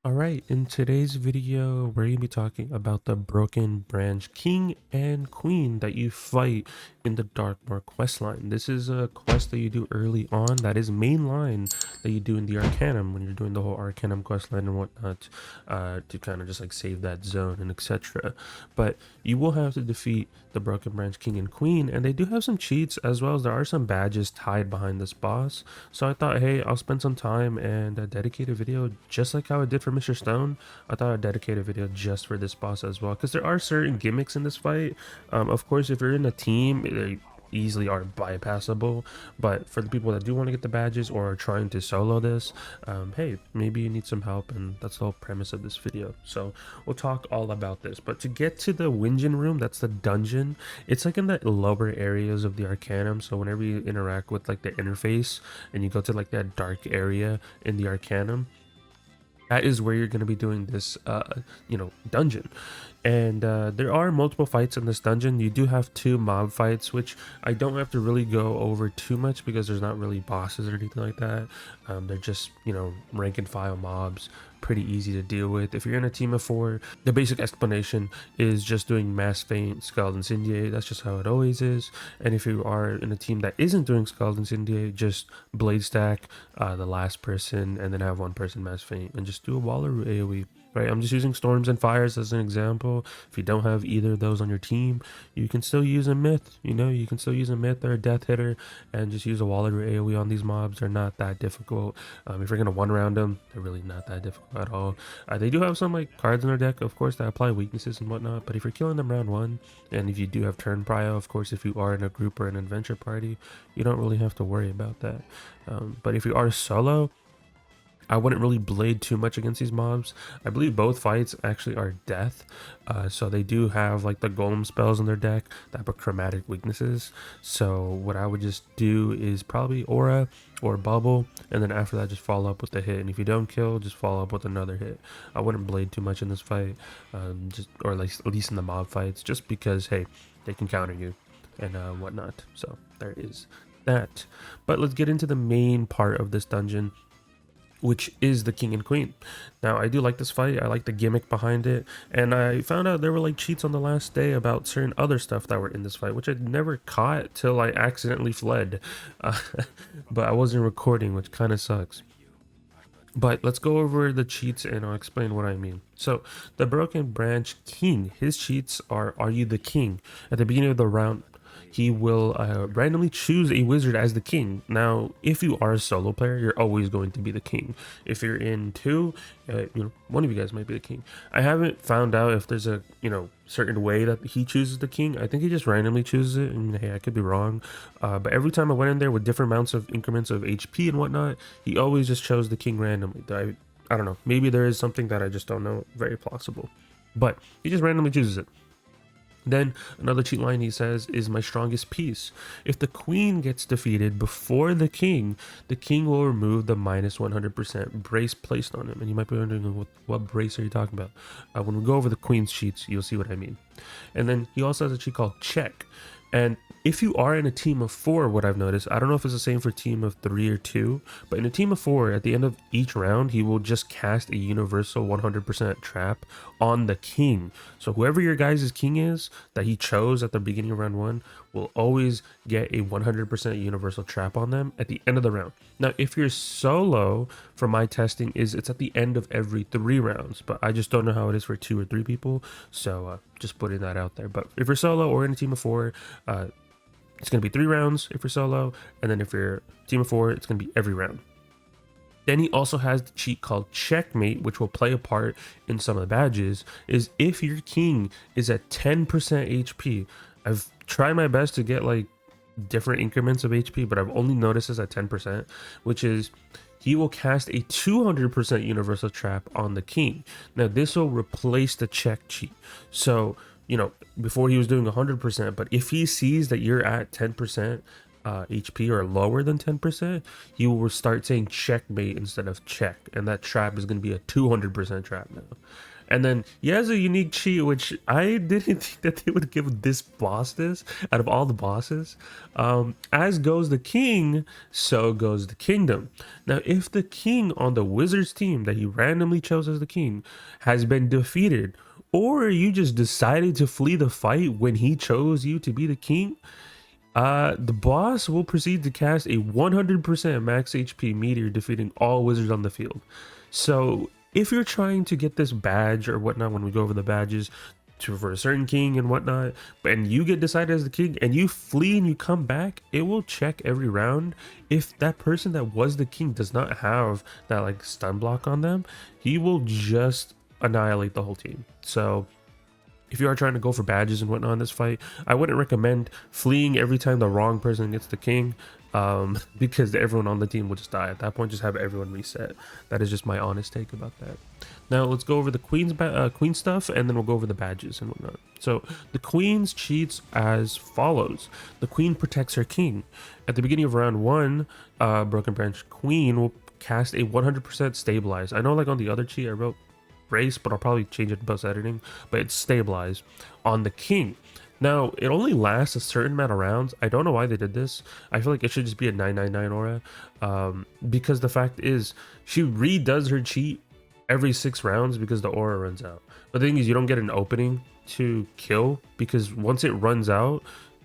Alright, in today's video, we're going to be talking about the Broken Branch King and Queen that you fight in the Darkmoor questline. This is a quest that you do early on, that is main line that you do in the Arcanum when you're doing the whole Arcanum questline and whatnot, to kind of just like save that zone and etc. But you will have to defeat the Broken Branch King and Queen, and they do have some cheats as well as there are some badges tied behind this boss. So I thought, hey, I'll spend some time and dedicate a video just like how I did for Mr. Stone. I thought I'd dedicate a video just for this boss as well, because there are certain gimmicks in this fight. Of course, if you're in a team, they easily are bypassable, but for the people that do want to get the badges or are trying to solo this, hey, maybe you need some help, and that's the whole premise of this video. So we'll talk all about this. But to get to the Wingen room, that's the dungeon, it's like in the lower areas of the Arcanum. So whenever you interact with like the interface and you go to like that dark area in the Arcanum, that is where you're going to be doing this dungeon. And there are multiple fights in this dungeon. You do have 2 mob fights, which I don't have to really go over too much because there's not really bosses or anything like that. They're just, rank and file mobs, pretty easy to deal with. If you're in a team of 4, the basic explanation is just doing mass feint, scald incendiate. That's just how it always is. And if you are in a team that isn't doing scald incendiate, just blade stack the last person and then have 1 person mass feint and just do a wall or AoE. Right, I'm just using storms and fires as an example. If you don't have either of those on your team, you can still use a myth. You can still use a myth or a death hitter and just use a wall or AoE on these mobs. They're not that difficult. If you're gonna one round them, they're really not that difficult at all. They do have some like cards in their deck, of course, that apply weaknesses and whatnot. But if you're killing them round 1, and if you do have turn prio, of course, if you are in a group or an adventure party, you don't really have to worry about that. But if you are solo, I wouldn't really blade too much against these mobs. I believe both fights actually are death, so they do have like the golem spells in their deck that have chromatic weaknesses. So what I would just do is probably aura or bubble, and then after that just follow up with the hit. And if you don't kill, just follow up with another hit. I wouldn't blade too much in this fight, or at least in the mob fights, just because hey, they can counter you and whatnot. So there is that. But let's get into the main part of this dungeon, which is the King and Queen. Now, I do like this fight. I like the gimmick behind it, and I found out there were like cheats on the last day about certain other stuff that were in this fight, which I'd never caught till I accidentally fled. But I wasn't recording, which kind of sucks. But let's go over the cheats and I'll explain what I mean. So the Broken Branch King, his cheats are you the king? At the beginning of the round, he will randomly choose a wizard as the king. Now, if you are a solo player, you're always going to be the king. If you're in 2, one of you guys might be the king. I haven't found out if there's a certain way that he chooses the king. I think he just randomly chooses it, and hey, I could be wrong. But every time I went in there with different amounts of increments of HP and whatnot, he always just chose the king randomly. I don't know. Maybe there is something that I just don't know. Very plausible. But he just randomly chooses it. Then another cheat line he says is my strongest piece. If the queen gets defeated before the king will remove the minus 100% brace placed on him. And you might be wondering, what brace are you talking about? When we go over the queen's cheats, you'll see what I mean. And then he also has a cheat called check. And if you are in a team of 4, what I've noticed, I don't know if it's the same for a team of 3 or 2, but in a team of 4, at the end of each round, he will just cast a universal 100% trap on the king. So whoever your guys' king is that he chose at the beginning of round 1 will always get a 100% universal trap on them at the end of the round. Now, if you're solo, from my testing, it's at the end of every 3 rounds, but I just don't know how it is for 2 or 3 people, so just putting that out there. But if you're solo or in a team of 4, it's going to be 3 rounds if you're solo, and then if you're a team of 4, it's going to be every round. Then he also has the cheat called checkmate, which will play a part in some of the badges, is if your king is at 10% HP. I've tried my best to get like different increments of HP, but I've only noticed this at 10%, which is he will cast a 200% universal trap on the king. Now this will replace the check cheat. So before he was doing 100%, but if he sees that you're at 10% HP or lower than 10%, he will start saying checkmate instead of check, and that trap is going to be a 200% trap now. And then he has a unique cheat, which I didn't think that they would give this boss this out of all the bosses. As goes the king, so goes the kingdom. Now, if the king on the wizard's team that he randomly chose as the king has been defeated, or you just decided to flee the fight when he chose you to be the king, the boss will proceed to cast a 100% max HP meteor, defeating all wizards on the field. So if you're trying to get this badge or whatnot, when we go over the badges for a certain king and whatnot, and you get decided as the king and you flee and you come back, it will check every round. If that person that was the king does not have that like stun block on them, he will just annihilate the whole team. So if you are trying to go for badges and whatnot in this fight, I wouldn't recommend fleeing every time the wrong person gets the king, because everyone on the team will just die. At that point, just have everyone reset. That is just my honest take about that. Now let's go over the queen stuff, and then we'll go over the badges and whatnot. So the queen's cheats as follows. The queen protects her king. At the beginning of round 1, Broken Branch Queen will cast a 100% stabilize. I know like on the other cheat I wrote brace, but I'll probably change it in post editing, but it's stabilized on the king. Now it only lasts a certain amount of rounds. I don't know why they did this. I feel like it should just be a 999 aura, because the fact is she redoes her cheat every 6 rounds because the aura runs out. But the thing is, you don't get an opening to kill, because once it runs out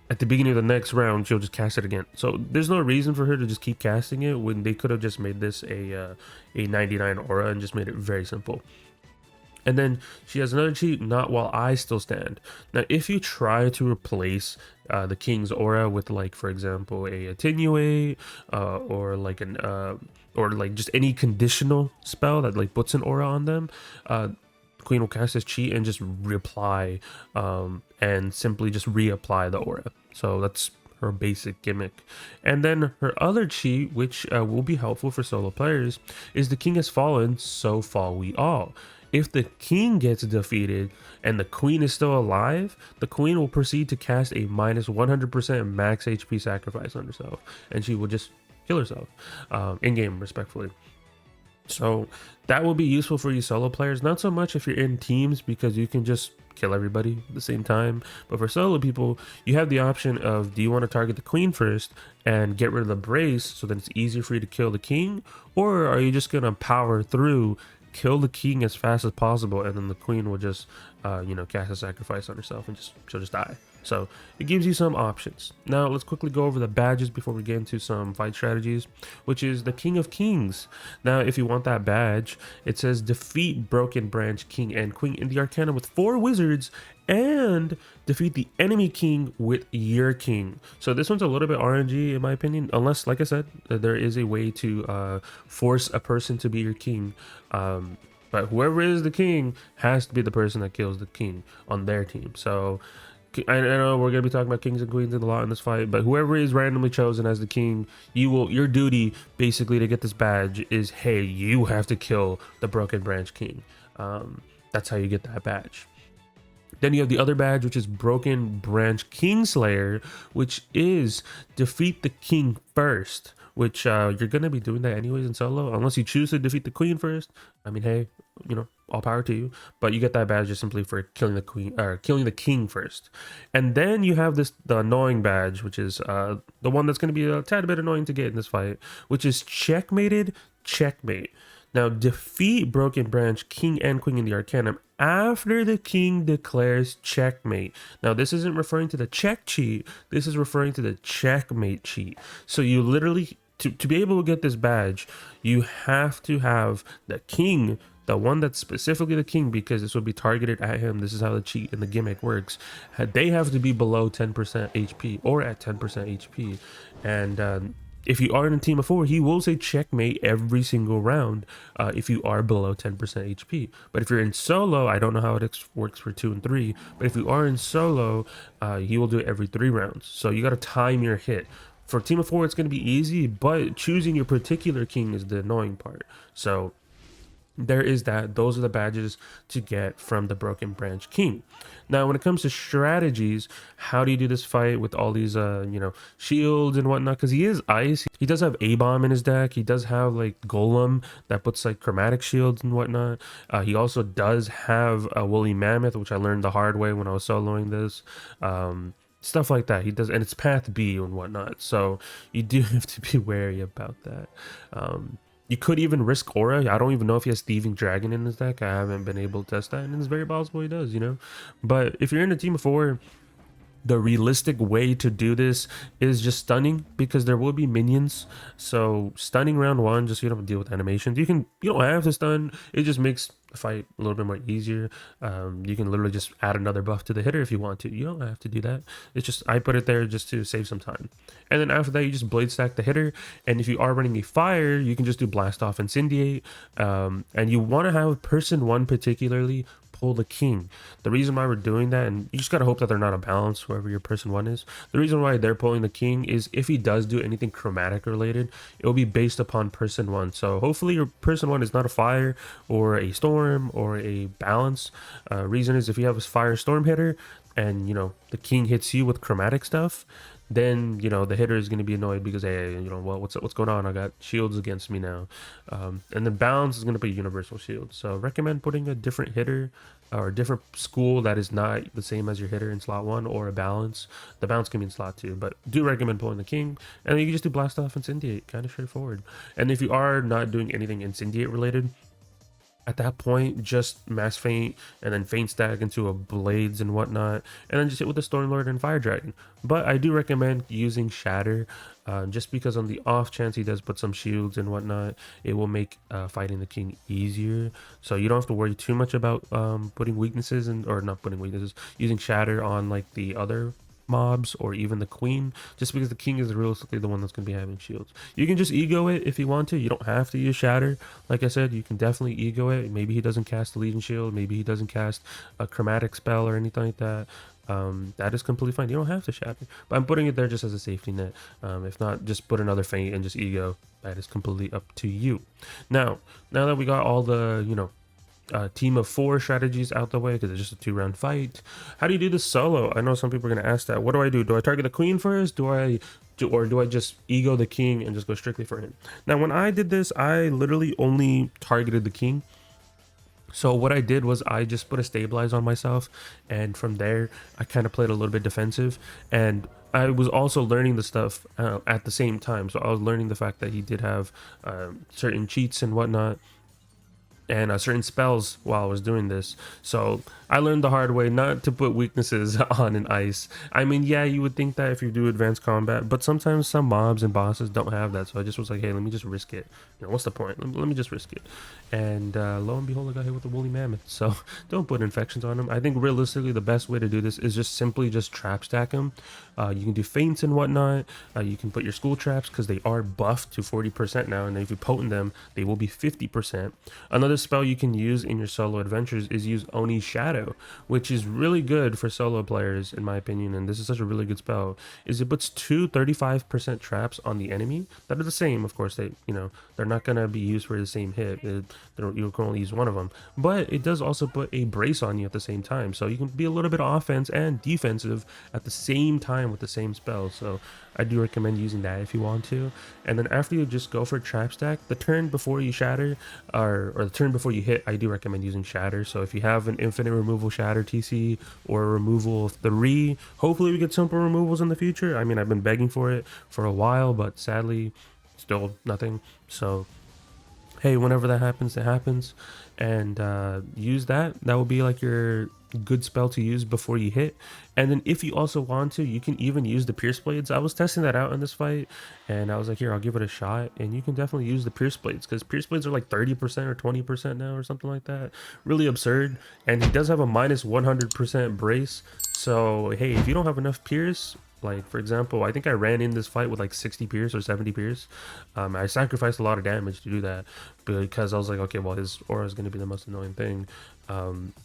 at the beginning of the next round, she'll just cast it again. So there's no reason for her to just keep casting it when they could have just made this a 99 aura and just made it very simple. And then she has another cheat, not while I still stand. Now, if you try to replace the king's aura with, like, for example, a attenuate, or like an or like just any conditional spell that like puts an aura on them, queen will cast this cheat and just reapply, and simply just reapply the aura. So that's her basic gimmick. And then her other cheat, which will be helpful for solo players, is the king has fallen, so fall we all. If the king gets defeated and the queen is still alive, the queen will proceed to cast a minus 100% max HP sacrifice on herself, and she will just kill herself in game, respectfully. So that will be useful for you solo players, not so much if you're in teams, because you can just kill everybody at the same time. But for solo people, you have the option of, do you want to target the queen first and get rid of the brace so that it's easier for you to kill the king, or are you just gonna power through, kill the king as fast as possible, and then the queen will just cast a sacrifice on herself and she'll just die. So it gives you some options. Now let's quickly go over the badges before we get into some fight strategies, which is the King of Kings. Now if you want that badge, it says defeat Broken Branch King and Queen in the Arcana with 4 wizards, and defeat the enemy king with your king. So this one's a little bit RNG in my opinion, unless, like I said, there is a way to force a person to be your king. But whoever is the king has to be the person that kills the king on their team. So I know we're gonna be talking about kings and queens a lot in this fight, but whoever is randomly chosen as the king, your duty basically to get this badge is, hey, you have to kill the Broken Branch King. That's how you get that badge. Then you have the other badge, which is Broken Branch Kingslayer, which is defeat the king first, which you're going to be doing that anyways in solo, unless you choose to defeat the queen first. I mean, hey, all power to you, but you get that badge just simply for killing the queen, or killing the king first. And then you have the annoying badge, which is the one that's going to be a tad bit annoying to get in this fight, which is Checkmated Checkmate. Now, defeat Broken Branch King and Queen in the Arcanum after the king declares checkmate. Now, this isn't referring to the check cheat. This is referring to the checkmate cheat. So you literally, to be able to get this badge, you have to have the king, the one that's specifically the king, because this will be targeted at him. This is how the cheat and the gimmick works. They have to be below 10% HP or at 10% HP. And if you are in a team of 4, he will say checkmate every single round if you are below 10% HP. But if you're in solo, I don't know how it works for 2 and 3, but if you are in solo, he will do it every 3 rounds. So you got to time your hit. For team of 4, it's going to be easy, but choosing your particular king is the annoying part. So there is that. Those are the badges to get from the Broken Branch King. Now when it comes to strategies, how do you do this fight with all these shields and whatnot? Because he is ice, he does have a bomb in his deck, he does have like golem that puts like chromatic shields and whatnot. He also does have a woolly mammoth, which I learned the hard way when I was soloing this. Stuff like that he does, and it's path B and whatnot, so you do have to be wary about that. You could even risk aura. I don't even know if he has thieving dragon in his deck. I haven't been able to test that, and it's very possible he does, but if you're in a team of 4, the realistic way to do this is just stunning, because there will be minions. So stunning round 1, just so you don't have to deal with animations. You don't have to stun, it just makes the fight a little bit more easier. You can literally just add another buff to the hitter if you want to. You don't have to do that. It's just, I put it there just to save some time. And then after that, you just blade stack the hitter, and if you are running a fire, you can just do blast off, incendiate. And you want to have person 1 particularly pull the king. The reason why we're doing that, and you just gotta hope that they're not a balance, whoever your person 1 is. The reason why they're pulling the king is if he does do anything chromatic related, it will be based upon person 1. So hopefully your person 1 is not a fire or a storm or a balance. Reason is if you have a fire storm hitter and the king hits you with chromatic stuff, then the hitter is going to be annoyed because, hey, well, what's going on? I got shields against me now. And then balance is going to be universal shield. So recommend putting a different hitter or a different school that is not the same as your hitter in slot 1, or a balance. The balance can be in slot 2, but do recommend pulling the king. And then you can just do blast off, incendiate, kind of straightforward. And if you are not doing anything incendiate related, at that point, just mass feint and then feint stack into a blades and whatnot, and then just hit with the Stormlord and Fire Dragon. But I do recommend using Shatter, just because on the off chance he does put some shields and whatnot, it will make fighting the king easier. So you don't have to worry too much about putting weaknesses or not putting weaknesses, using Shatter on like the other mobs or even the queen, just because the king is realistically the one that's going to be having shields. You can just ego it if you want to. You don't have to use Shatter. Like I said, you can definitely ego it. Maybe he doesn't cast the Legion Shield, maybe he doesn't cast a chromatic spell or anything like that. That is completely fine. You don't have to Shatter, but I'm putting it there just as a safety net. If not, just put another feint and just ego. That is completely up to you. Now that we got all the team of 4 strategies out the way, because it's just a 2-round fight, how do you do this solo? I know some people are going to ask that. What do I do? Do I target the queen first? Or do I just ego the king and just go strictly for him? Now when I did this, I literally only targeted the king. So what I did was I just put a stabilize on myself, and from there I kind of played a little bit defensive, and I was also learning the stuff at the same time. So I was learning the fact that he did have certain cheats and whatnot, and certain spells while I was doing this. So I learned the hard way not to put weaknesses on an ice. I mean, yeah, you would think that if you do advanced combat, but sometimes some mobs and bosses don't have that. So I just was like, hey, let me just risk it. What's the point? Let me just risk it. And lo and behold, I got hit with a woolly mammoth. So don't put infections on him. I think realistically the best way to do this is just simply just trap stack him. You can do feints and whatnot. You can put your school traps, because they are buffed to 40% now, and then if you potent them, they will be 50%. Another spell you can use in your solo adventures is use Oni's Shadow, which is really good for solo players in my opinion, and this is such a really good spell. Is it puts 2 35% traps on the enemy that are the same. Of course, they're not gonna be used for the same hit. You can only use one of them, but it does also put a brace on you at the same time, so you can be a little bit offense and defensive at the same time with the same spell. So I do recommend using that if you want to. And then after you just go for trap stack, the turn before you shatter, or the turn before you hit, I do recommend using Shatter. So if you have an infinite removal Shatter TC or a removal of 3, hopefully we get simple removals in the future. I mean, I've been begging for it for a while, but sadly still nothing. So hey, whenever that happens, it happens, and use that. That will be like your good spell to use before you hit. And then if you also want to, you can even use the Pierce Blades. I was testing that out in this fight, and I was like, here, I'll give it a shot. And you can definitely use the Pierce Blades, because Pierce Blades are like 30% or 20% now or something like that. Really absurd. And he does have a minus 100% brace. So hey, if you don't have enough Pierce, Like, for example, I think I ran in this fight with like 60 pierce or 70 pierce. I sacrificed a lot of damage to do that because I was like, okay, well, his aura is going to be the most annoying thing.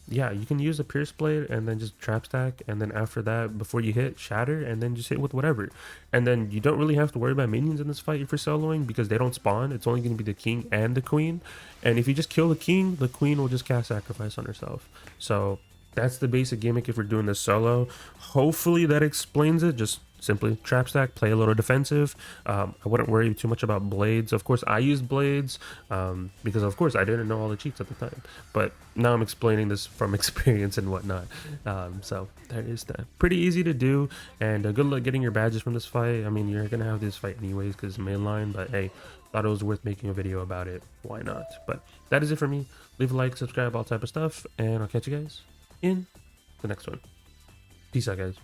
Yeah, you can use a pierce blade and then just trap stack, and then after that, before you hit, shatter, and then just hit with whatever. And then you don't really have to worry about minions in this fight if you're soloing because they don't spawn. It's only going to be the king and the queen. And if you just kill the king, the queen will just cast sacrifice on herself. So that's the basic gimmick if we're doing this solo. Hopefully that explains it. Just simply trap stack, play a little defensive. I wouldn't worry too much about blades. Of course, I used blades because, of course, I didn't know all the cheats at the time. But now I'm explaining this from experience and whatnot. So there is that. Pretty easy to do, and good luck getting your badges from this fight. I mean, you're going to have this fight anyways because it's mainline, but hey, thought it was worth making a video about it. Why not? But that is it for me. Leave a like, subscribe, all type of stuff, and I'll catch you guys in the next one. Peace out, guys.